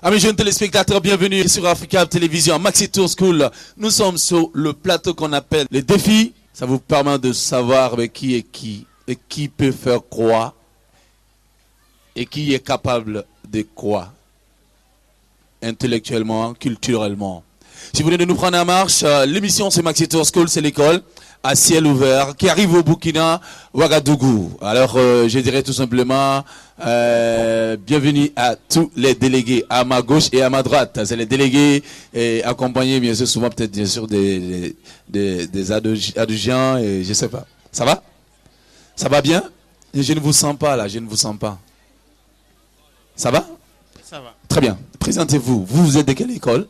Amis jeunes téléspectateurs, bienvenue sur Africa Télévision, Maxi Tour School. Nous sommes sur le plateau qu'on appelle les défis. Ça vous permet de savoir qui est qui, et qui peut faire quoi, et qui est capable de quoi, intellectuellement, culturellement. Si vous venez de nous prendre en marche, l'émission c'est Maxi Tour School, c'est l'école à ciel ouvert qui arrive au Burkina, Ouagadougou. Alors je dirais tout simplement bienvenue à tous les délégués à ma gauche et à ma droite. C'est les délégués accompagnés bien sûr souvent peut-être bien sûr des adjudants et je sais pas. Ça va? Ça va bien? Je ne vous sens pas là, je ne vous sens pas. Ça va? Ça va. Très bien. Présentez-vous. Vous êtes de quelle école?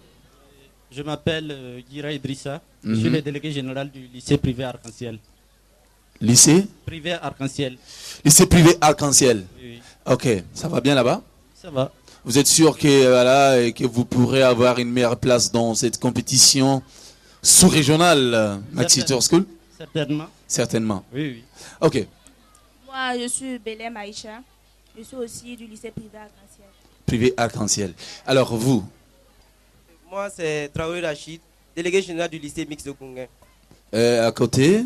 Je m'appelle Gira Idrissa. Je suis le délégué général du lycée privé Arc-en-Ciel. Lycée? Privé Arc-en-Ciel. Lycée privé Arc-en-Ciel. Oui. Ok. Ça va bien là-bas? Ça va. Vous êtes sûr que, voilà, et que vous pourrez avoir une meilleure place dans cette compétition sous-régionale, Maxi Tour School? Certainement. Certainement. Oui, oui. Ok. Moi, je suis Belém Aïcha. Je suis aussi du lycée privé Arc-en-Ciel. Privé Arc-en-Ciel. Alors vous? Moi, c'est Traoré Rachid, délégué général du lycée mixte de Koungheul. À côté?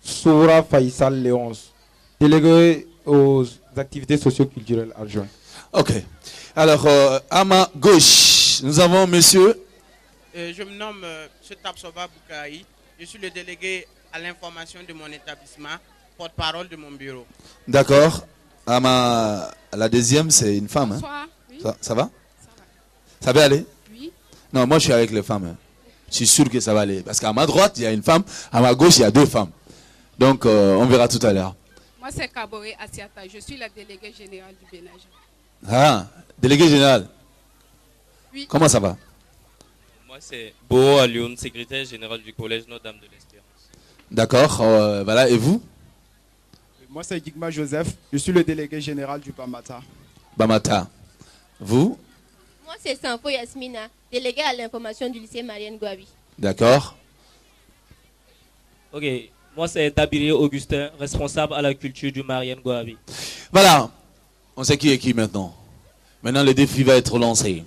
Soura Faisal Léonce, délégué aux activités socio-culturelles adjoint. Ok. Alors, à ma gauche, nous avons monsieur. Je me nomme M. Tapsoba Boukaï. Je suis le délégué à l'information de mon établissement, porte-parole de mon bureau. D'accord. À la deuxième, c'est une femme. Hein? Bonsoir. Oui. Ça va? Ça va aller? Oui. Non, moi je suis avec les femmes. Hein. Je suis sûr que ça va aller. Parce qu'à ma droite, il y a une femme. À ma gauche, il y a deux femmes. Donc, on verra tout à l'heure. Moi, c'est Kaboré Asiata. Je suis la déléguée générale du Bénage. Ah, délégué général. Oui. Comment ça va? Moi, c'est Bo Alioun, secrétaire général du collège Notre-Dame de l'Espérance. D'accord. Voilà. Et vous? Moi, c'est Digma Joseph. Je suis le délégué général du Bamata. Bamata. Vous? Moi, c'est Sanfo Yasmina, déléguée à l'information du lycée Marianne Gouabi. D'accord. Ok. Moi, c'est Tabiri Augustin, responsable à la culture du Marianne Gouabi. Voilà. On sait qui est qui maintenant. Maintenant, le défi va être lancé.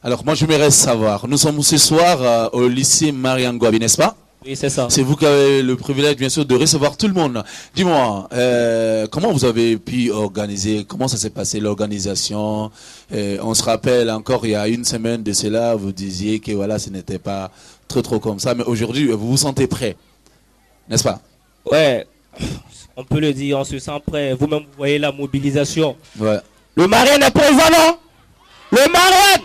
Alors, moi, je me reste savoir. Nous sommes ce soir au lycée Marianne Gouabi, n'est-ce pas? Oui, c'est ça. C'est vous qui avez le privilège, bien sûr, de recevoir tout le monde. Dis-moi, comment vous avez pu organiser, comment ça s'est passé l'organisation? On se rappelle encore, il y a une semaine de cela, vous disiez que voilà, ce n'était pas trop comme ça, mais aujourd'hui, vous vous sentez prêt, n'est-ce pas? Ouais, on peut le dire, on se sent prêt. Vous-même, vous voyez la mobilisation. Ouais. Le Marianne est présent, non? Le Marianne!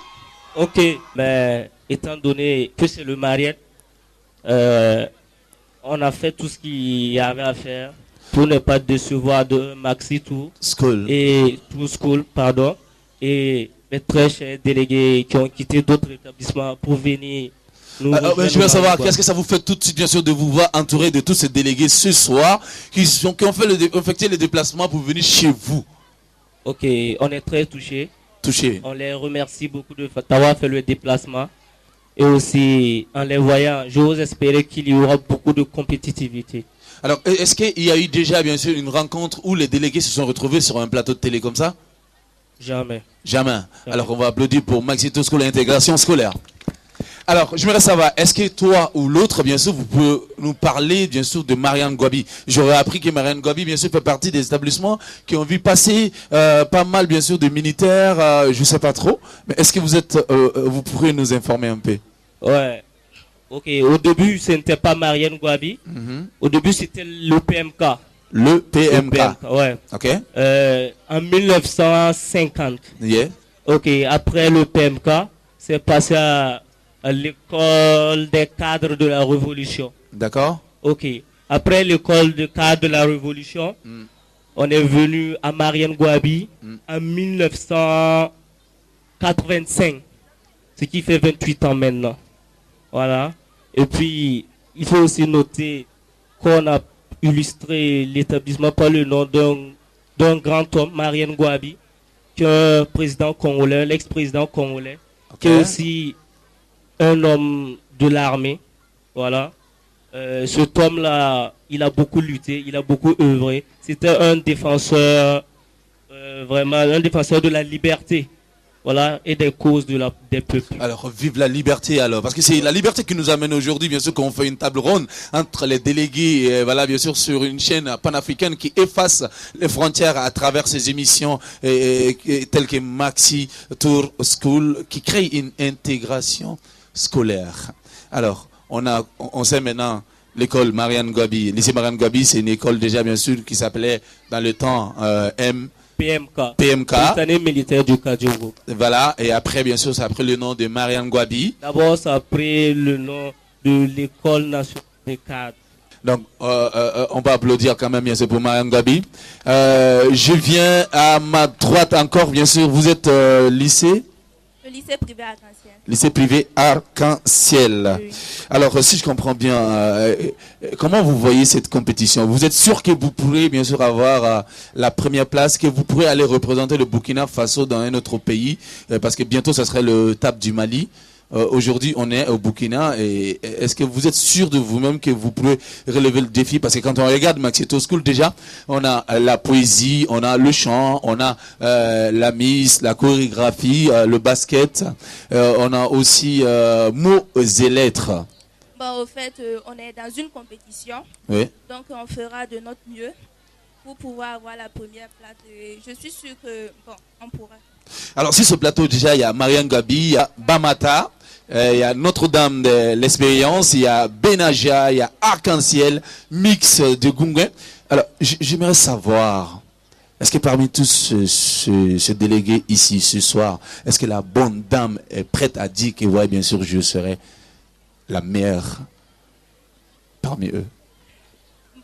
Ok, mais étant donné que c'est le Marianne, on a fait tout ce qu'il y avait à faire pour ne pas décevoir de Maxi Tour School. Et Tour School, pardon, et les très chers délégués qui ont quitté d'autres établissements pour venir nous je veux savoir, qu'est-ce que ça vous fait tout de suite, bien sûr, de vous voir entouré de tous ces délégués ce soir qui ont effectué le déplacement pour venir chez vous? Ok, on est très touchés. Touchés. On les remercie beaucoup d'avoir fait le déplacement. Et aussi, en les voyant, j'ose espérer qu'il y aura beaucoup de compétitivité. Alors, est-ce qu'il y a eu déjà, bien sûr, une rencontre où les délégués se sont retrouvés sur un plateau de télé comme ça? Jamais. Jamais. Alors, on va applaudir pour Maxi Tour School et intégration scolaire. Alors, je voudrais savoir, est-ce que toi ou l'autre, bien sûr, vous pouvez nous parler, bien sûr, de Marianne Gouabi? J'aurais appris que Marianne Gouabi, bien sûr, fait partie des établissements qui ont vu passer pas mal, bien sûr, de militaires, je ne sais pas trop. Mais est-ce que vous pourrez nous informer un peu? Ouais. Ok, au début, ce n'était pas Marianne Gouabi. Au début, c'était le PMK. Le PMK. Ouais. Ok. En 1950. Yeah. Ok, après le PMK, c'est passé à l'école des cadres de la Révolution. D'accord. Ok. Après l'école des cadres de la Révolution, on est venu à Marianne Gouabi en 1985. Ce qui fait 28 ans maintenant. Voilà. Et puis, il faut aussi noter qu'on a illustré l'établissement par le nom d'un grand homme, Marianne Gouabi, qui est un président congolais, l'ex-président congolais, qui est aussi un homme de l'armée. Voilà. Cet homme-là, il a beaucoup lutté, il a beaucoup œuvré. C'était un défenseur, vraiment un défenseur de la liberté. voilà, et des causes des peuples. Alors, vive la liberté alors, parce que c'est la liberté qui nous amène aujourd'hui, bien sûr, qu'on fait une table ronde entre les délégués, voilà, bien sûr, sur une chaîne panafricaine qui efface les frontières à travers ces émissions telles que Maxi Tour School, qui crée une intégration scolaire. Alors, on sait maintenant l'école Marianne Gwabi, lycée Marianne Gwabi, c'est une école déjà, bien sûr, qui s'appelait dans le temps PMK. Année militaire du Kadjogo. Voilà, et après, bien sûr, ça a pris le nom de Marianne Gwabi. D'abord, ça a pris le nom de l'école nationale des cadres. Donc, on va applaudir quand même, bien sûr, pour Marianne Gwabi. Je viens à ma droite encore, bien sûr, vous êtes lycée? Le lycée privé Arc-en-Ciel. Lycée privé Arc-en-Ciel. Oui. Alors, si je comprends bien, comment vous voyez cette compétition? Vous êtes sûr que vous pourrez bien sûr avoir la première place, que vous pourrez aller représenter le Burkina Faso dans un autre pays, parce que bientôt, ça serait le TAP du Mali. Aujourd'hui, on est au Burkina, et est-ce que vous êtes sûr de vous-même que vous pouvez relever le défi? Parce que quand on regarde Maxi Tour School, déjà, on a la poésie, on a le chant, on a la mise, la chorégraphie, le basket, on a aussi mots et lettres. Bon, au fait, on est dans une compétition, Oui. donc on fera de notre mieux pour pouvoir avoir la première place. Et je suis sûre que, bon, on pourra. Alors, sur ce plateau, déjà, il y a Marianne Gwabi, il y a Bamata, il y a Notre-Dame de l'Espérance, il y a Benaja, il y a Arc-en-Ciel, Mix de Gungue. Alors, j'aimerais savoir, est-ce que parmi tous ce délégués ici ce soir, est-ce que la bonne dame est prête à dire que, ouais, bien sûr, je serai la meilleure parmi eux?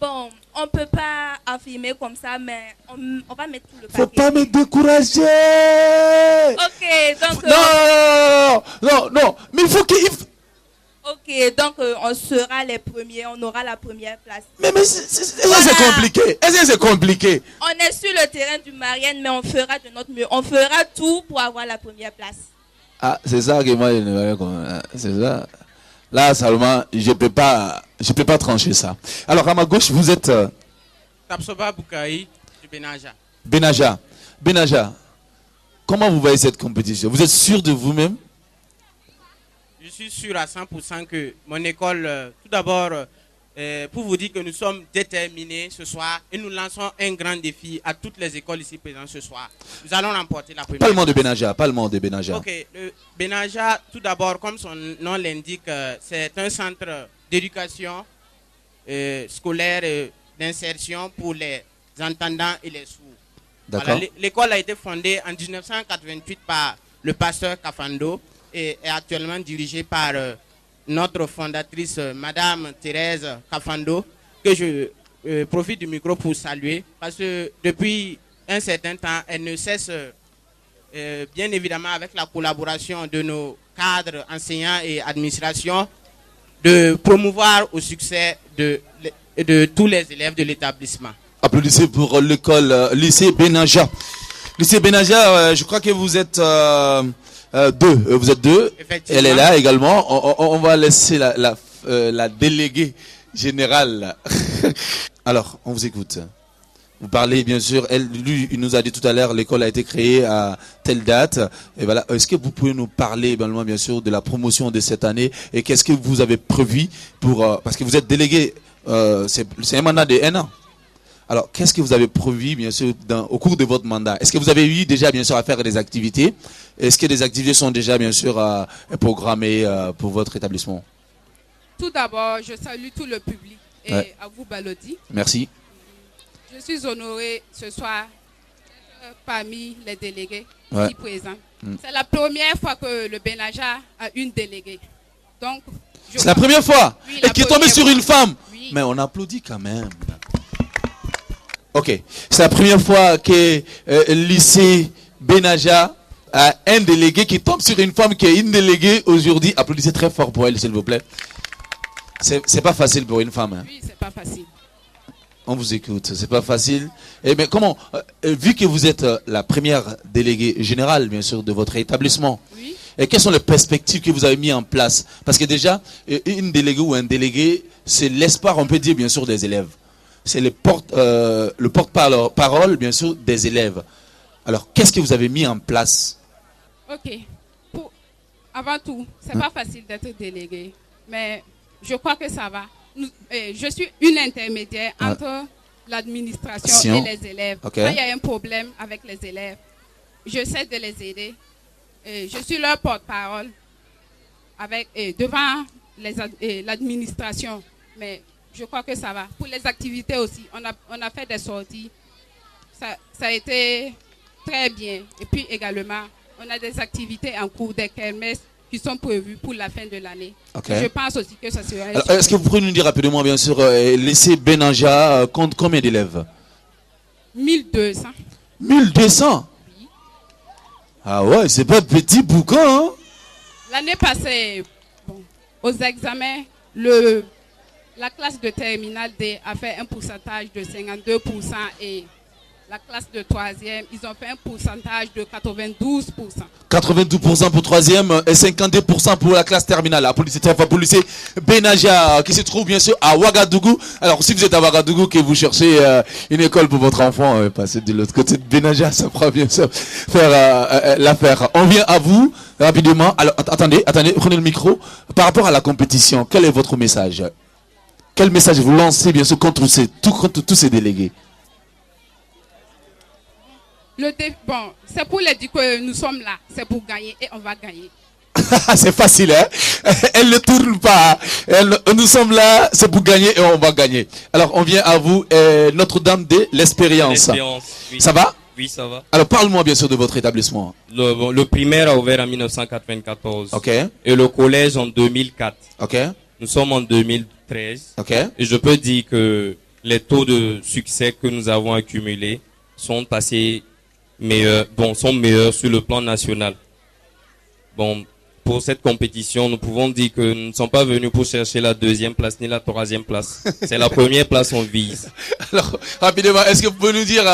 Bon, on ne peut pas affirmer comme ça, mais on va mettre tout le paquet. Faut pas me décourager! Ok, donc... Non, mais il faut qu'il... Ok, donc on sera les premiers, on aura la première place. Mais est-ce que c'est compliqué? Est-ce que c'est compliqué? On est sur le terrain du Marianne, mais on fera de notre mieux. On fera tout pour avoir la première place. Ah, c'est ça que moi, je ne verrais comme... C'est ça. Là, seulement, je peux pas trancher ça. Alors, à ma gauche, vous êtes... Tapsoba Bukaï du Benaja. Benaja, comment vous voyez cette compétition? Vous êtes sûr de vous-même? Je suis sûr à 100% que mon école, tout d'abord, pour vous dire que nous sommes déterminés ce soir et nous lançons un grand défi à toutes les écoles ici présentes ce soir. Nous allons remporter la première. Parle-moi de Benaja, Ok, le Benaja, tout d'abord, comme son nom l'indique, c'est un centre d'éducation scolaire d'insertion pour les entendants et les sourds. D'accord. Voilà, l'école a été fondée en 1988 par le pasteur Kafando et est actuellement dirigée par notre fondatrice, Madame Thérèse Kafando, que je profite du micro pour saluer, parce que depuis un certain temps, elle ne cesse, bien évidemment avec la collaboration de nos cadres, enseignants et administration, de promouvoir au succès de tous les élèves de l'établissement. Applaudissez pour l'école lycée Benaja. Lycée Benaja, je crois que vous êtes deux. Vous êtes deux. Elle est là également. On va laisser la déléguée générale. Alors, on vous écoute. Vous parlez bien sûr. Lui, il nous a dit tout à l'heure, l'école a été créée à telle date. Et voilà. Est-ce que vous pouvez nous parler également, bien sûr, de la promotion de cette année et qu'est-ce que vous avez prévu pour parce que vous êtes délégué. C'est un mandat de 1 an. Alors, qu'est-ce que vous avez prévu, bien sûr, au cours de votre mandat? Est-ce que vous avez eu déjà, bien sûr, à faire des activités? Est-ce que des activités sont déjà, bien sûr, programmées pour votre établissement? Tout d'abord, je salue tout le public et à vous, Balodi. Merci. Je suis honoré ce soir parmi les délégués ici présents. C'est la première fois que le Benaja a une déléguée. Donc, c'est la première fois? Oui, et qui est tombée sur une femme? Oui. Mais on applaudit quand même. Ok. C'est la première fois que le lycée Benaja a un délégué qui tombe sur une femme qui est une déléguée aujourd'hui. Applaudissez très fort pour elle, s'il vous plaît. C'est pas facile pour une femme. Hein. Oui, c'est pas facile. On vous écoute, c'est pas facile. Mais comment, vu que vous êtes la première déléguée générale, bien sûr, de votre établissement, oui. Et quelles sont les perspectives que vous avez mis en place? Parce que déjà, une déléguée ou un délégué, c'est l'espoir, on peut dire, bien sûr, des élèves. C'est le porte-parole, bien sûr, des élèves. Alors, qu'est-ce que vous avez mis en place? Ok. Avant tout, c'est pas facile d'être délégué, mais je crois que ça va. Je suis une intermédiaire entre l'administration et les élèves. Quand il y a un problème avec les élèves, j'essaie de les aider. Je suis leur porte-parole devant l'administration, mais je crois que ça va. Pour les activités aussi, on a fait des sorties. Ça a été très bien. Et puis également, on a des activités en cours, des kermesses qui sont prévues pour la fin de l'année. Je pense aussi que ça sera... Est-ce que vous pouvez nous dire rapidement, bien sûr, lycée Benanja compte combien d'élèves? 1200. 1200? Oui. Ah ouais, c'est pas petit boucan, hein? L'année passée, aux examens, la classe de terminale D a fait un pourcentage de 52% et la classe de 3e, ils ont fait un pourcentage de 92%. 92% pour 3e et 52% pour la classe terminale. Pour le lycée Benanja qui se trouve bien sûr à Ouagadougou. Alors si vous êtes à Ouagadougou que vous cherchez une école pour votre enfant, passez de l'autre côté de Benanja, ça fera bien sûr faire l'affaire. On vient à vous rapidement. Alors attendez, prenez le micro. Par rapport à la compétition, quel est votre message? Quel message vous lancez bien sûr contre tous ces délégués? C'est pour leur dire que nous sommes là, c'est pour gagner et on va gagner. C'est facile, hein? Elle ne tourne pas. Nous sommes là, c'est pour gagner et on va gagner. Alors, on vient à vous, Notre-Dame de l'Espérance. Oui. Ça va? Oui, ça va. Alors, parle-moi bien sûr de votre établissement. Le primaire a ouvert en 1994. Ok. Et le collège en 2004. Ok. Nous sommes en 2013. Ok. Et je peux dire que les taux de succès que nous avons accumulés sont sont meilleurs sur le plan national. Pour cette compétition, nous pouvons dire que nous ne sommes pas venus pour chercher la 2e place ni la 3e place. C'est la première place qu'on vise. Alors, rapidement, est-ce que vous pouvez nous dire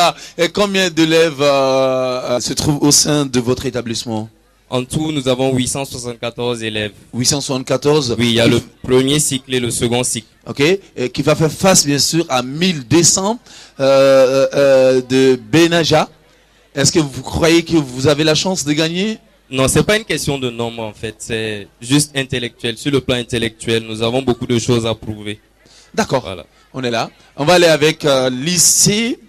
combien d'élèves se trouvent au sein de votre établissement? En tout, nous avons 874 élèves. 874? Oui, il y a le premier cycle et le second cycle. Ok, et qui va faire face bien sûr à 1200 de Benanja. Est-ce que vous croyez que vous avez la chance de gagner? Non, c'est pas une question de nombre en fait, c'est juste intellectuel. Sur le plan intellectuel, nous avons beaucoup de choses à prouver. D'accord, voilà. On est là. On va aller avec lycée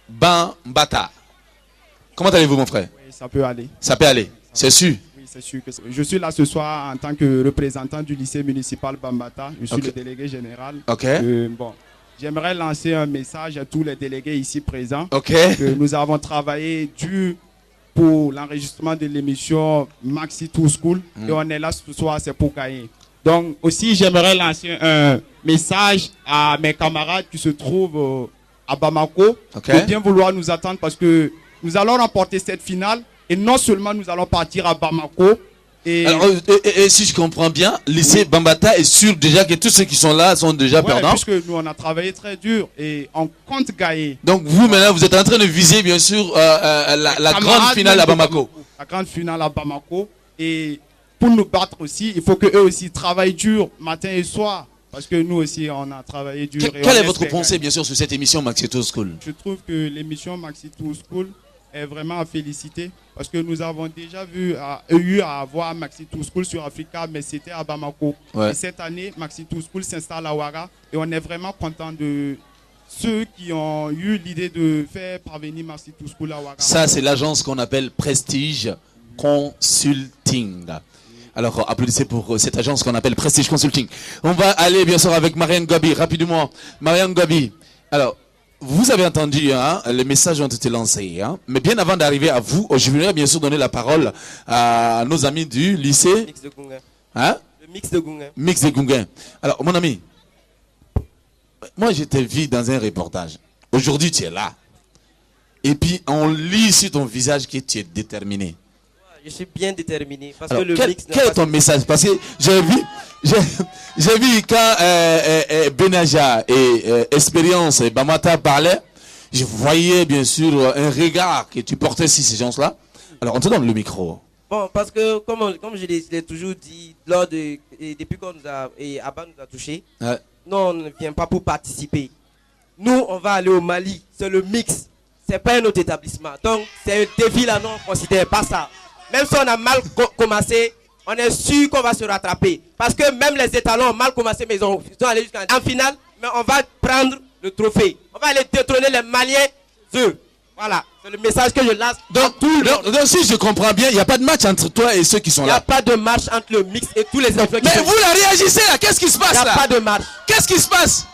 Bambata. Comment allez-vous mon frère? Oui, ça peut aller. Ça peut aller, c'est sûr. Oui, c'est sûr. Je suis là ce soir en tant que représentant du lycée municipal Bambata. Je suis le délégué général. Ok. J'aimerais lancer un message à tous les délégués ici présents. Ok. Nous avons travaillé dur pour l'enregistrement de l'émission Maxi Tour School. Et on est là ce soir, c'est pour gagner. Donc aussi, j'aimerais lancer un message à mes camarades qui se trouvent à Bamako. De bien vouloir nous attendre parce que nous allons remporter cette finale. Et non seulement nous allons partir à Bamako. Alors, et si je comprends bien, lycée Bambata est sûr déjà que tous ceux qui sont là sont déjà perdants. Puisque nous on a travaillé très dur et on compte gagner. Donc vous maintenant vous êtes en train de viser bien sûr la grande finale à Bamako. La grande finale à Bamako. Et pour nous battre aussi, il faut qu'eux aussi travaillent dur matin et soir. Parce que nous aussi on a travaillé dur. Quelle est votre pensée bien sûr sur cette émission Maxi Tour School? Je trouve que l'émission Maxi Tour School est vraiment à féliciter parce que nous avons déjà eu à avoir Maxi Tour School sur Africa, mais c'était à Bamako. Et cette année, Maxi Tour School s'installe à Ouaga et on est vraiment content de ceux qui ont eu l'idée de faire parvenir Maxi Tour School à Ouaga. Ça, c'est l'agence qu'on appelle Prestige Consulting. Alors, applaudissez pour cette agence qu'on appelle Prestige Consulting. On va aller bien sûr avec Marianne Gabi, rapidement. Marianne Gabi, alors, vous avez entendu, hein, les messages ont été lancés. Hein, mais bien avant d'arriver à vous, je voudrais bien sûr donner la parole à nos amis du lycée. Mix de Gunga. Hein? Le mix de Gunga. Mix de Gunga. Alors, mon ami, moi, je t'ai vu dans un reportage. Aujourd'hui, tu es là. Et puis, on lit sur ton visage que tu es déterminé. Je suis bien déterminé. Parce Alors, que le mix quel est ton message? Parce que j'ai vu quand Benanja et Expérience et Bamata parlaient, je voyais bien sûr un regard que tu portais sur ces gens-là. Alors, on te donne le micro. Bon, parce que comme je l'ai toujours dit, depuis qu'on nous a, et Abba nous a touchés, nous, on ne vient pas pour participer. Nous, on va aller au Mali. C'est le mix. C'est pas un autre établissement. Donc, c'est un défi là, non, on ne considère pas ça. même si on a mal commencé, on est sûr qu'on va se rattraper. Parce que même les étalons ont mal commencé, mais ils ont allé jusqu'en finale. Mais on va prendre le trophée. On va aller détrôner les Maliens. Voilà, c'est le message que je lance. Donc, si je comprends bien, il n'y a pas de match entre toi et ceux qui sont là. Il n'y a pas de match entre le mix et tous les enfants. Mais vous la réagissez là, qu'est-ce qui se passe là? Il n'y a pas de match. Qu'est-ce qui se passe?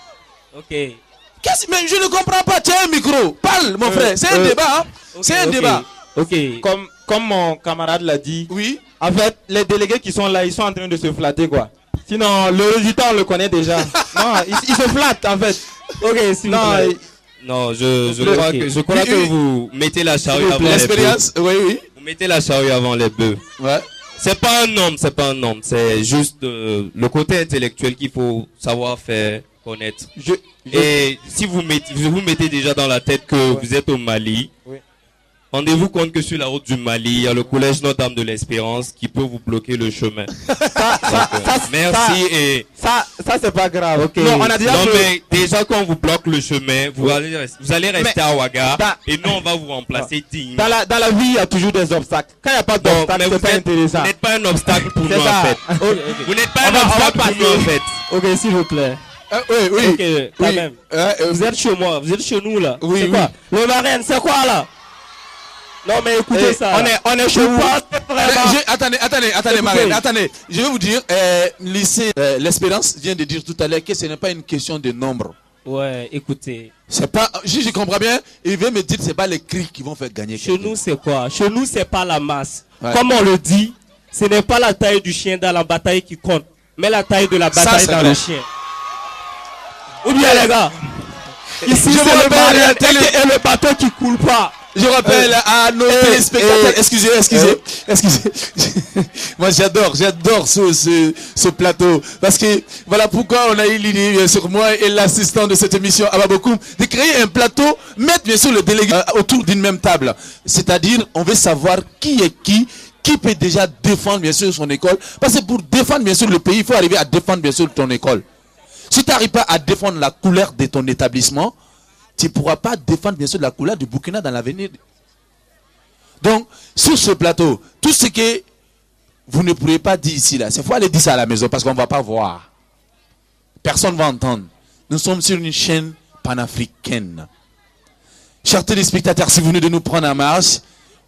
Ok. Mais je ne comprends pas, tiens un micro. Parle mon frère, c'est un débat. Hein? C'est un débat. Ok. Comme mon camarade l'a dit. Oui. En fait, les délégués qui sont là, ils sont en train de se flatter quoi. Sinon, le résultat, on le connaît déjà. Non, ils se flattent en fait. Ok, sinon... Non, je crois que vous mettez la charrue avant les bœufs. L'expérience, oui. Vous mettez la charrue avant les bœufs. Ouais. C'est pas un homme. C'est juste le côté intellectuel qu'il faut savoir faire connaître. Et si vous mettez déjà dans la tête que vous êtes au Mali, rendez-vous compte que sur la route du Mali, il y a le collège Notre-Dame de l'Espérance qui peut vous bloquer le chemin. Merci. Ça c'est pas grave. Okay. Non, mais déjà quand on vous bloque le chemin, vous allez rester à Ouaga et nous on va vous remplacer dignement. Dans la vie, il y a toujours des obstacles. Quand il n'y a pas d'obstacle, c'est pas intéressant. Vous n'êtes pas un obstacle pour nous en fait. Vous n'êtes pas un obstacle pour nous en fait. Ok, s'il vous plaît. Oui. Okay, quand même. Vous êtes chez moi, vous êtes chez nous là. Oui, c'est quoi? Le marraine, c'est quoi là? Non mais écoutez ça. On est chez vous. Attendez, Marine, attendez. Je vais vous dire, lycée l'Espérance vient de dire tout à l'heure que ce n'est pas une question de nombre. Ouais, écoutez. C'est pas, je comprends bien, il vient me dire que c'est pas les cris qui vont faire gagner. Chez nous c'est quoi? Chez nous c'est pas la masse. Ouais. Comme on le dit, ce n'est pas la taille du chien dans la bataille qui compte, mais la taille de la bataille dans le chien. Ou bien les gars, ici c'est le bateau qui coule pas. Je rappelle à nos téléspectateurs, excusez. Moi j'adore ce plateau. Parce que voilà pourquoi on a eu l'idée sur moi et l'assistant de cette émission, Ababokoum, de créer un plateau, mettre bien sûr le délégué autour d'une même table. C'est-à-dire, on veut savoir qui est qui peut déjà défendre bien sûr son école. Parce que pour défendre bien sûr le pays, il faut arriver à défendre bien sûr ton école. Si tu n'arrives pas à défendre la couleur de ton établissement, tu ne pourras pas défendre bien sûr la couleur du Burkina dans l'avenir. Donc, sur ce plateau, tout ce que vous ne pourrez pas dire ici, là, c'est faut aller dire ça à la maison parce qu'on ne va pas voir. Personne ne va entendre. Nous sommes sur une chaîne panafricaine. Chers téléspectateurs, si vous venez de nous prendre en marche,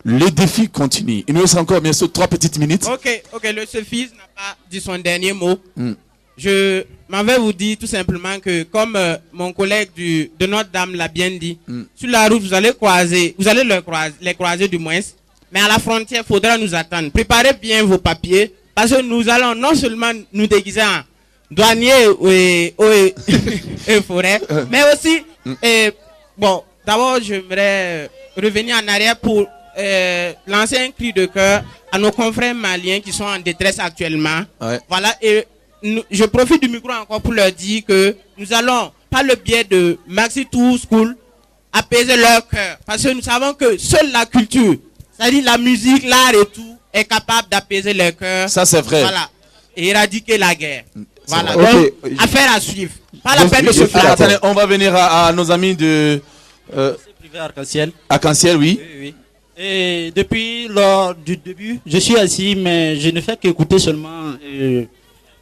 le défi continue. Il nous reste encore bien sûr 3 petites minutes. Ok, le Sophie n'a pas dit son dernier mot. Je m'en vais vous dire tout simplement que comme mon collègue de Notre-Dame l'a bien dit, sur la route vous allez les croiser du moins, mais à la frontière il faudra nous attendre. Préparez bien vos papiers parce que nous allons non seulement nous déguiser en douaniers et forêt, mais aussi, bon, d'abord j'aimerais revenir en arrière pour lancer un cri de cœur à nos confrères maliens qui sont en détresse actuellement. Ouais. Voilà, et je profite du micro encore pour leur dire que nous allons, par le biais de Maxi Tour School, apaiser leur cœur. Parce que nous savons que seule la culture, c'est-à-dire la musique, l'art et tout, est capable d'apaiser leur cœur. Ça c'est vrai. Voilà. Et éradiquer la guerre. Voilà. Donc, affaire à suivre. Pas la peine de se faire. Attendez, on va venir à nos amis de... privé Arc-en-Ciel. Arc-en-Ciel, oui. Oui. Et depuis lors du début, je suis assis, mais je ne fais qu'écouter seulement...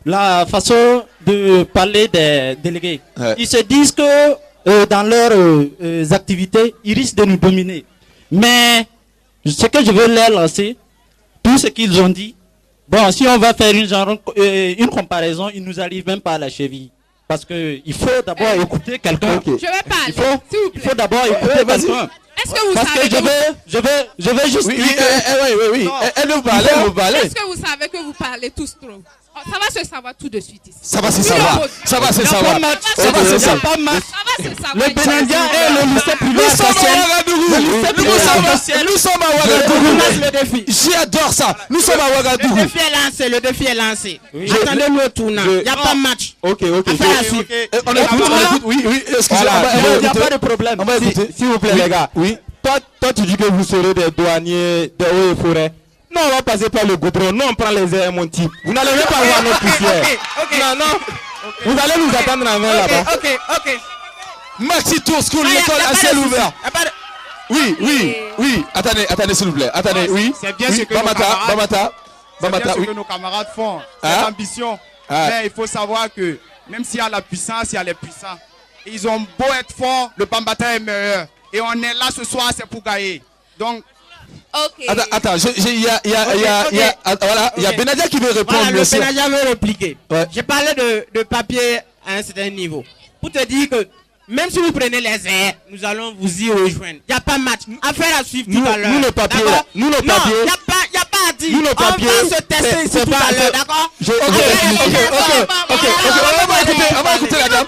la façon de parler des délégués. Ouais. Ils se disent que dans leurs activités, ils risquent de nous dominer. Mais ce que je veux leur lancer, tout ce qu'ils ont dit, bon, si on va faire une comparaison, ils nous arrivent même pas à la cheville. Parce que il faut d'abord écouter quelqu'un. Je vais parler. Il faut d'abord écouter quelqu'un. Est-ce que vous Parce savez que je vais juste dire oui. Elle nous parle. Est-ce que vous savez que vous parlez tous trop? Ça va se savoir tout de suite ici. Ça va se savoir. Ça va se savoir. Le Benandia et le lycée privé. Nous sommes à Ouagadougou. J'adore ça. Nous sommes à Ouagadougou. Le défi est lancé. Attendez le tournant. Il n'y a pas de match. Ok. On écoute. Oui. Excusez-moi. Il n'y a pas de problème. S'il vous plaît, les gars. Oui. Toi, tu dis que vous serez des douaniers des eaux et forêts. Non, on va passer par le goudron. Nous, on prend les airs, mon type. Vous n'allez même pas voir notre poussière. Non. Vous allez nous attendre en main là-bas. Ok. Maxi Tour School, l'école à ciel ouvert. Oui. Attendez, s'il vous plaît. Attendez, oui. C'est bien ce que nos camarades font. C'est l'ambition. Mais il faut savoir que même s'il y a la puissance, il y a les puissants. Et ils ont beau être forts, le Bambata est meilleur. Et on est là ce soir, c'est pour gagner. Donc, Attends, il y a Benadia qui veut répondre. Voilà, le Benadia veut répliquer. Ouais. J'ai parlé de papier à un certain niveau. Pour te dire que même si vous prenez les airs, nous allons vous y rejoindre. Il n'y a pas match. Affaire à suivre tout à l'heure. Nous, nos papiers. Non, il n'y a pas à dire. Nous, nos papiers. On va se tester ici tout à l'heure, d'accord? Ok. On va écouter la dame.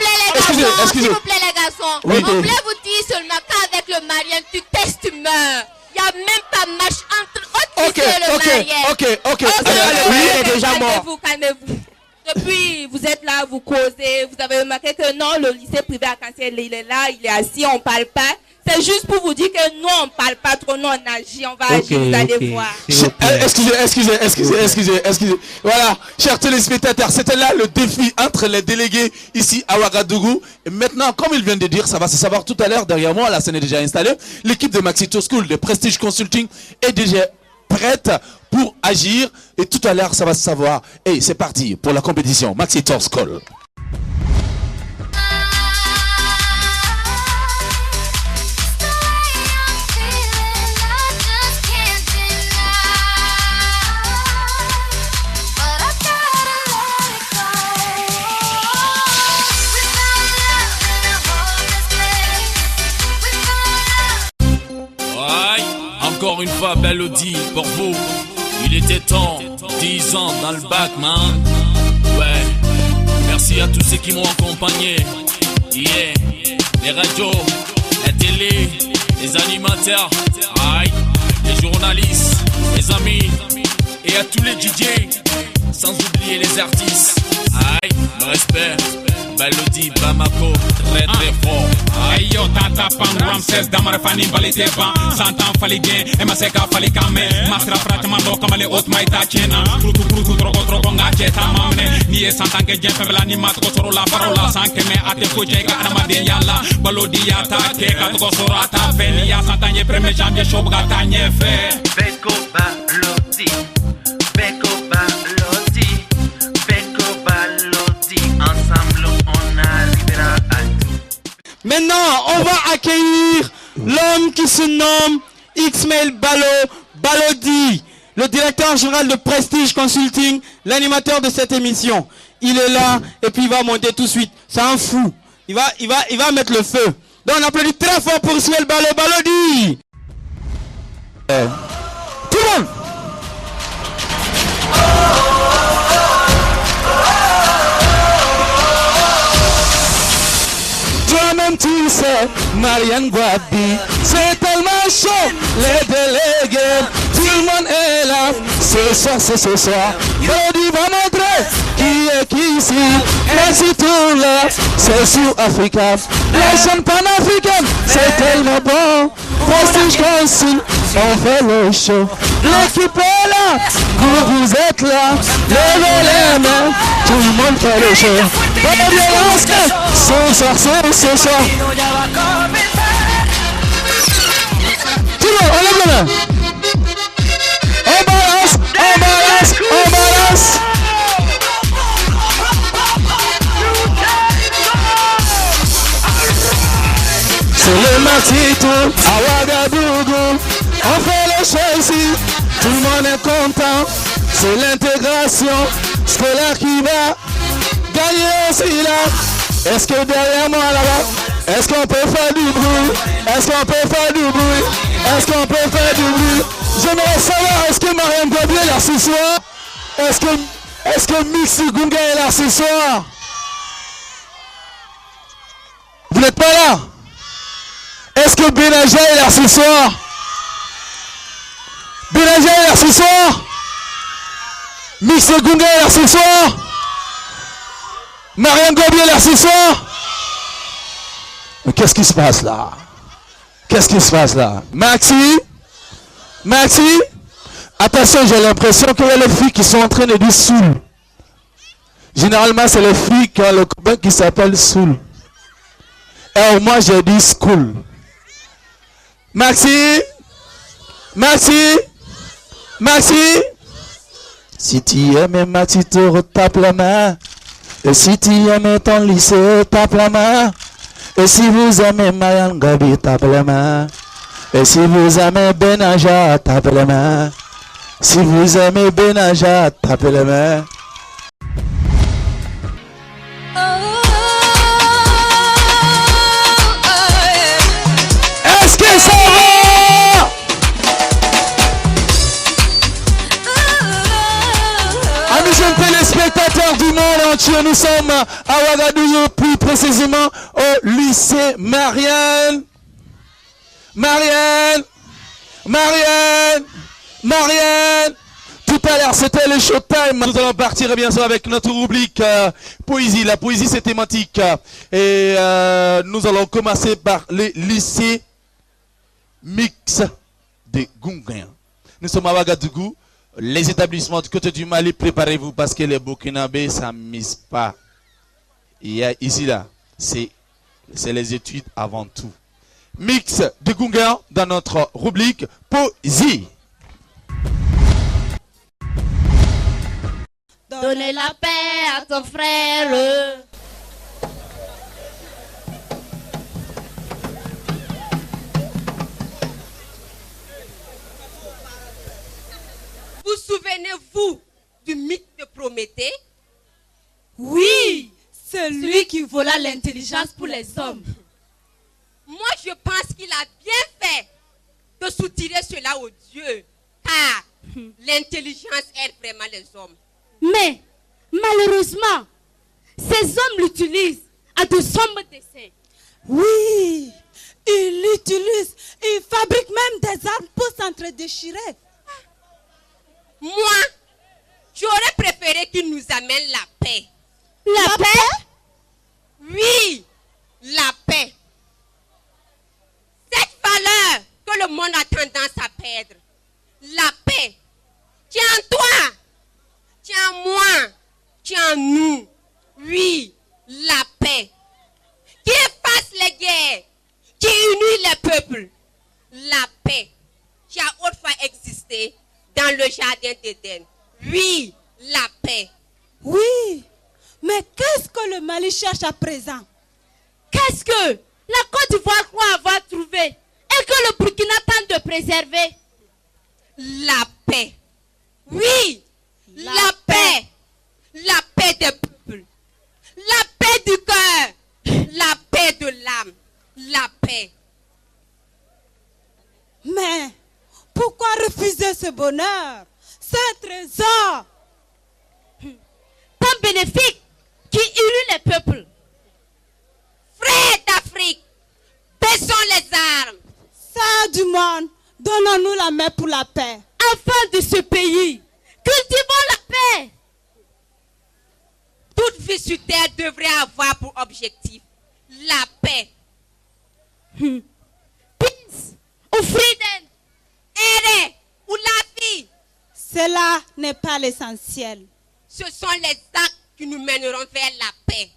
S'il vous plaît, les garçons. On voulait vous dire seulement qu'avec le mariage, tu testes, tu meurs. Il n'y a même pas match entre Otis et le mariage. Ok. Allez, déjà mort. Calmez-vous. Depuis, vous êtes là, vous causez. Vous avez remarqué que non, le lycée privé à Canciel, il est là, il est assis, on ne parle pas. C'est juste pour vous dire que nous, on ne parle pas trop, nous, on agit, on va agir, vous allez voir. Excusez. Voilà, chers téléspectateurs, c'était là le défi entre les délégués ici à Ouagadougou. Et maintenant, comme ils viennent de dire, ça va se savoir tout à l'heure, derrière moi, la scène est déjà installée. L'équipe de Maxito School, de Prestige Consulting, est déjà prête pour agir. Et tout à l'heure, ça va se savoir. Et c'est parti pour la compétition Maxito School. Encore une fois, Belody, pour vous. Il était temps, 10 ans dans le bac, man. Ouais, merci à tous ceux qui m'ont accompagné. Yeah, les radios, la télé, les animateurs, aïe, les journalistes, les amis, et à tous les DJ, sans oublier les artistes. Aïe, le respect. Belody, Bamako, très fort. Aïe yo, tata pang, Ramses, damar fani, balite ban. Santan fali gen, ema seka fali kame. Masra pratman do kamale ot maita chena. Krutu, troko nga cheta mamne. Niye santan ke jen febela ni mat ko soro la parola. Sanke me ate ko jega anama de yalla. Belody ya ta ke kat ko soro ata fe. Niya santan ye preme janvier show gata nye fe. Beko Belody, ensemble on arrivera à tout. Maintenant, on va accueillir l'homme qui se nomme Ismaël Balodi, le directeur général de Prestige Consulting, l'animateur de cette émission. Il est là et puis il va monter tout de suite. C'est un fou. Il va mettre le feu. Donc on applaudit très fort pour Ismaël Balodi. Tout le monde. Toi-même tu sais, Marianne Gwabi, c'est tellement chaud, les délégués, tout le monde est là, ce soir, Belody va montrer qui est qui ici, merci tout là, c'est sur Africa, les jeunes panafricaines, c'est tellement bon, Prestige Consul, on fait le show, l'équipe est là, vous êtes là, levez les mains, tout le monde fait le show, Belody ce soir. Tout le monde, on lève les mains. On balance. C'est le Maxito à Ouagadougou. On fait le show ici, tout le monde est content. C'est l'intégration scolaire qui va gagner aussi là. Est-ce que derrière moi là-bas, est-ce qu'on peut faire du bruit? J'aimerais savoir, est-ce que Marianne Gwabi est là ce soir? Est-ce que Mixi Gunga est là ce soir? Vous n'êtes pas là? Est-ce que Benaja est là ce soir? Mixi Gunga est là ce soir? Marianne Gwabi est là ce soir? Mais qu'est-ce qui se passe là? Maxi, attention, j'ai l'impression qu'il y a les filles qui sont en train de dire Soul. Généralement, c'est les filles qui ont le copain qui s'appelle Soul. Et moi, j'ai dit School. Maxi. Maxi. Maxi. Si tu aimes Maxi, te tape la main. Et si tu aimes ton lycée, tape la main. Et si vous aimez Mayan Gabi, tape la main. Et si vous aimez Benaja, tape la main. Si vous aimez Benaja, tape la main. Est-ce que ça va? Amis jeunes téléspectateurs du monde entier, nous sommes à Ouagadougou, plus précisément au lycée Marianne. Marianne. Tout à l'heure, c'était le showtime. Nous allons partir bien sûr avec notre rubrique poésie. La poésie, c'est thématique. Et nous allons commencer par les lycées mix de Gungain. Nous sommes à Ouagadougou. Les établissements du côté du Mali, préparez-vous parce que les Burkinabés, ça ne mise pas. Il y a ici, là, c'est les études avant tout. Mix de Gungain dans notre rubrique poésie. Donnez la paix à ton frère. Vous souvenez-vous du mythe de Prométhée? Oui, celui qui vola l'intelligence pour les hommes. Moi, je pense qu'il a bien fait de soutirer cela aux dieux, car l'intelligence aide vraiment les hommes. Mais, malheureusement, ces hommes l'utilisent à de sombres desseins. Oui, ils l'utilisent. Ils fabriquent même des armes pour s'entre-déchirer. Moi, j'aurais préféré qu'ils nous amènent la paix. La paix? Oui, la paix. Cette valeur que le monde a tendance à perdre. La paix. Tiens en toi. Tiens en moi. Tiens en nous. Oui, la paix. Qui efface les guerres. Qui unit les peuples. La paix. Qui a autrefois existé dans le jardin d'Éden. Oui, la paix. Oui, mais qu'est-ce que le Mali cherche à présent? Qu'est-ce que la Côte d'Ivoire croit avoir trouvé et que le Burkina tente de préserver? La paix. Oui, la paix. La paix des peuples. La paix du cœur. La paix de l'âme. La paix. Mais pourquoi refuser ce bonheur, ce trésor tant bénéfique qui unit les peuples? Frères d'Afrique, baissons les armes. Sœurs du monde, donnons-nous la main pour la paix. Enfants de ce pays, cultivons la paix. Toute vie sur terre devrait avoir pour objectif la paix. Peace ou freedom. Errer ou la vie. Cela n'est pas l'essentiel. Ce sont les actes qui nous mèneront vers la paix.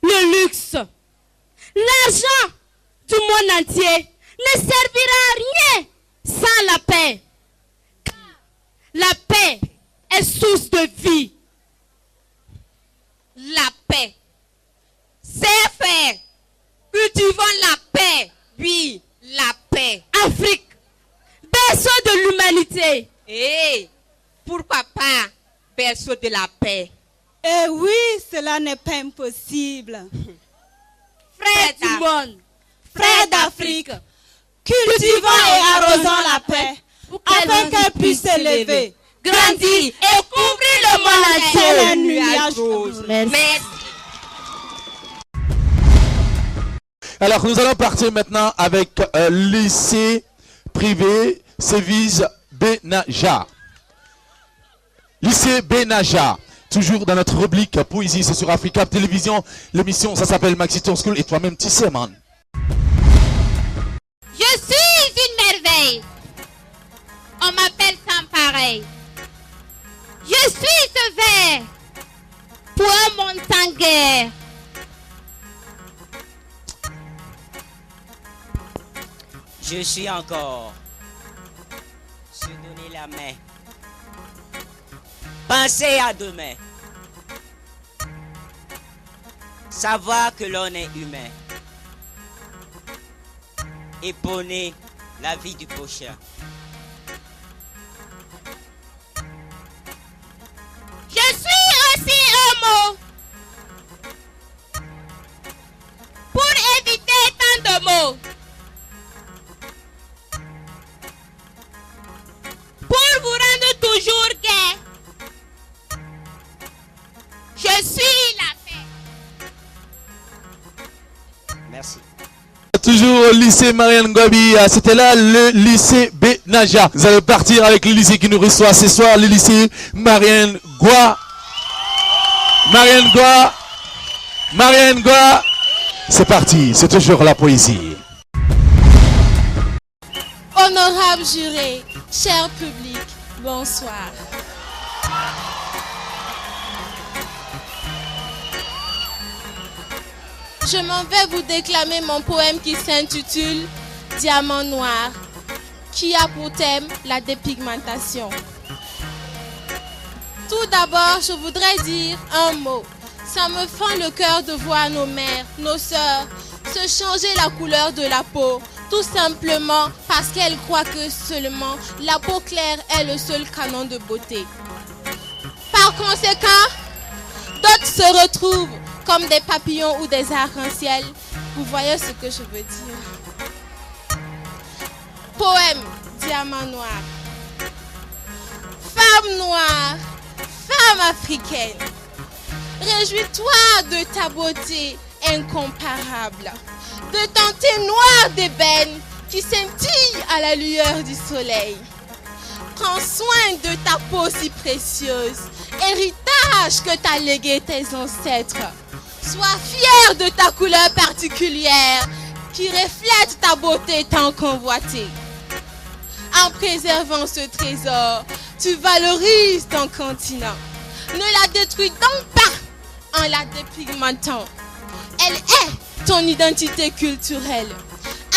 Le luxe, l'argent du monde entier ne servira à rien sans la paix. Car la paix est source de vie. La paix. C'est faire. Cultivons la paix. Oui, la paix. Afrique, berceau de l'humanité. Et pourquoi pas berceau de la paix? Eh oui, cela n'est pas impossible. Frères du monde, frères d'Afrique, cultivons et arrosons la paix afin qu'elle puisse s'élever, grandir et couvrir le monde entier. Un nuage. Merci. Alors nous allons partir maintenant avec lycée privé Sévise Benaja. Lycée Benaja. Toujours dans notre rubrique poésie, c'est sur Africa Télévision. L'émission, ça s'appelle Maxi Tour School. Et toi-même, tu sais, man. Je suis une merveille. On m'appelle sans pareil. Je suis ce verre pour un monde sans guerre. Je suis encore se donner la main. Penser à demain. Savoir que l'on est humain. Épauler la vie du prochain. Je suis aussi un mot. Pour éviter tant de mots. Pour vous rendre toujours gai. Je suis la paix. Merci. Toujours au lycée Marianne Gwabi, c'était là le lycée Benaja. Vous allez partir avec le lycée qui nous reçoit ce soir, le lycée Marianne Gwa. Marianne Gwa. C'est parti, c'est toujours la poésie. Honorable juré, cher public, bonsoir. Je m'en vais vous déclamer mon poème qui s'intitule Diamant noir, qui a pour thème la dépigmentation. Tout d'abord, je voudrais dire un mot. Ça me fend le cœur de voir nos mères, nos sœurs, se changer la couleur de la peau, tout simplement parce qu'elles croient que seulement la peau claire est le seul canon de beauté. Par conséquent, d'autres se retrouvent comme des papillons ou des arcs-en-ciel. Vous voyez ce que je veux dire. Poème, diamant noir. Femme noire, femme africaine, réjouis-toi de ta beauté incomparable, de ton teint noir d'ébène qui scintille à la lueur du soleil. Prends soin de ta peau si précieuse, héritage que t'a légué tes ancêtres. Sois fier de ta couleur particulière qui reflète ta beauté tant convoitée. En préservant ce trésor, tu valorises ton continent. Ne la détruis donc pas en la dépigmentant. Elle est ton identité culturelle.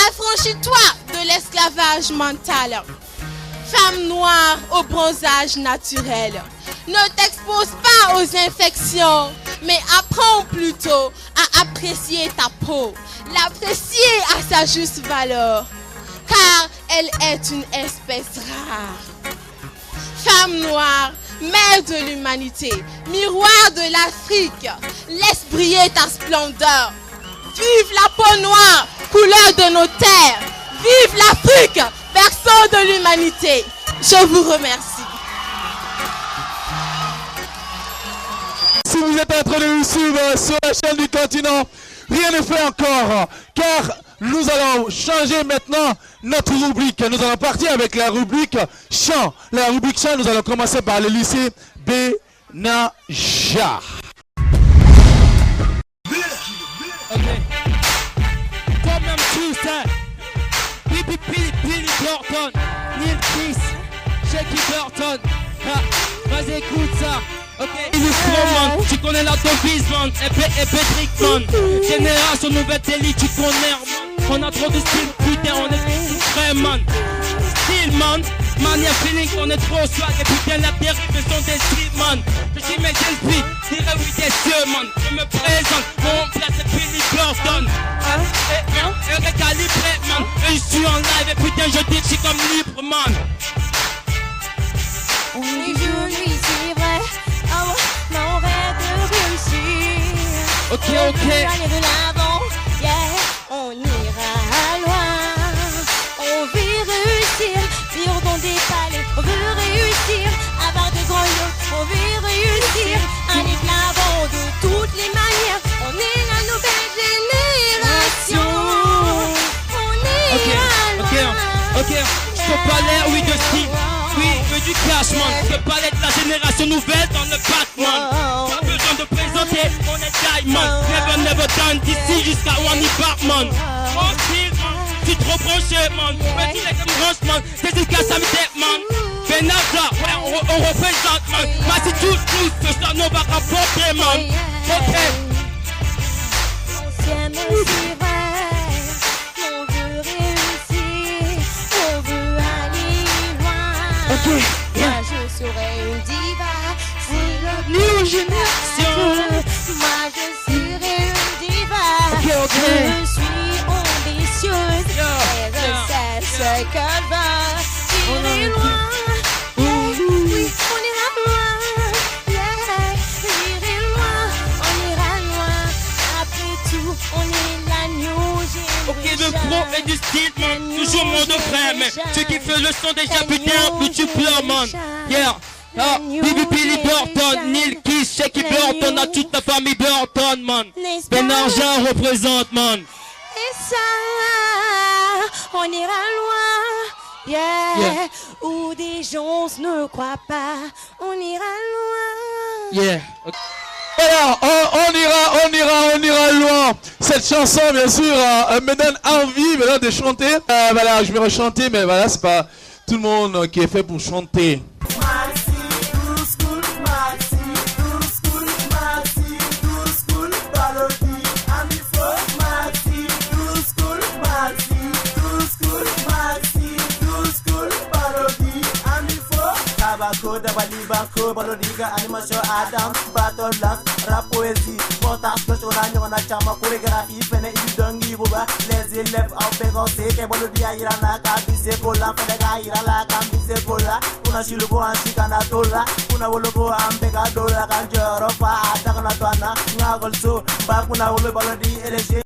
Affranchis-toi de l'esclavage mental. Femme noire au bronzage naturel. Ne t'expose pas aux infections, mais apprends plutôt à apprécier ta peau, l'apprécier à sa juste valeur, car elle est une espèce rare. Femme noire, mère de l'humanité, miroir de l'Afrique, laisse briller ta splendeur. Vive la peau noire, couleur de nos terres. Vive l'Afrique, berceau de l'humanité. Je vous remercie. Si vous êtes en train de nous suivre sur la chaîne du continent, rien n'est fait encore, car nous allons changer maintenant notre rubrique. Nous allons partir avec la rubrique chant. La rubrique chant, nous allons commencer par le lycée Benaja. Billy Burton, Neil Chris, Jackie Burton. Vas-y, écoute ça. Ok. Illustrement, tu connais la devise, man. Patrick, man. Génération nouvelle télé, tu connais, man. On a trop de style, putain, on est vrai, man. Style, man. Mania feeling, on est trop swag. Et putain, la dérive sont des street, man. Je suis mes selfies, dirais oui des cieux, man. Je me présente, mon place c'est Billy Burton. Et recalibré, man. Et je suis en live, et putain, je dis que je suis comme libre, man. On est joli, c'est vrai. Oh, mais on rêve de réussir. Ok. Aller de l'avant, yeah. On ira loin. On veut réussir, vivre dans des palais. On veut réussir, avoir de grands yachts. On veut réussir, aller de l'avant de toutes les manières. On est la nouvelle génération. On ira loin. Ok. Je peux pas l'air, oui, de style. Oui, veux du cash, man. Je peux pas être la génération nouvelle dans le Batman. Pas besoin de présenter, on est Diamond. Never done d'ici jusqu'à Wani Batman. Tranquille, man. Tu trop branché, man. Petit les comme branche, man. Dédicace à mes têtes, man. Benaja, ouais, on représente, man. Massi tous, ce soir, nous va rapporter, man. Ok. On s'aime, c'est vrai. On veut réussir. qu'elle va. J'irai loin. Oui, on ira loin. J'irai loin, on ira loin. Après tout, on est l'agneau. Ok, le pro et du style, man. Toujours mon deux frères, mais ceux qui font le son déjà putain, plus tu pleures, man. Yeah. Ah, Billy Burton, Neil Kiss, Shaky Burton, à toute la famille Burton, man. Ben Argent représente, man. Et ça, on ira loin, yeah. Où des gens ne croient pas, on ira loin. Yeah. Okay. Voilà, on ira loin. Cette chanson, bien sûr, me donne envie maintenant de chanter. Voilà, je vais rechanter, mais voilà, c'est pas tout le monde qui est fait pour chanter. Dabali Banco, Balodiga, animation Adam, Battle Lance, rap poésie, montage que sur la nyona chama, chorégraphie, fene idongi buba, les élèves en pégancé, que Balodia irana, kabise kola, fenega irala, kabise kola, una shilugo anshikana tola, una wologo ambega dola, kanjoro fa, adagana toana, ngagol so, bakuna wolo balodi, elege,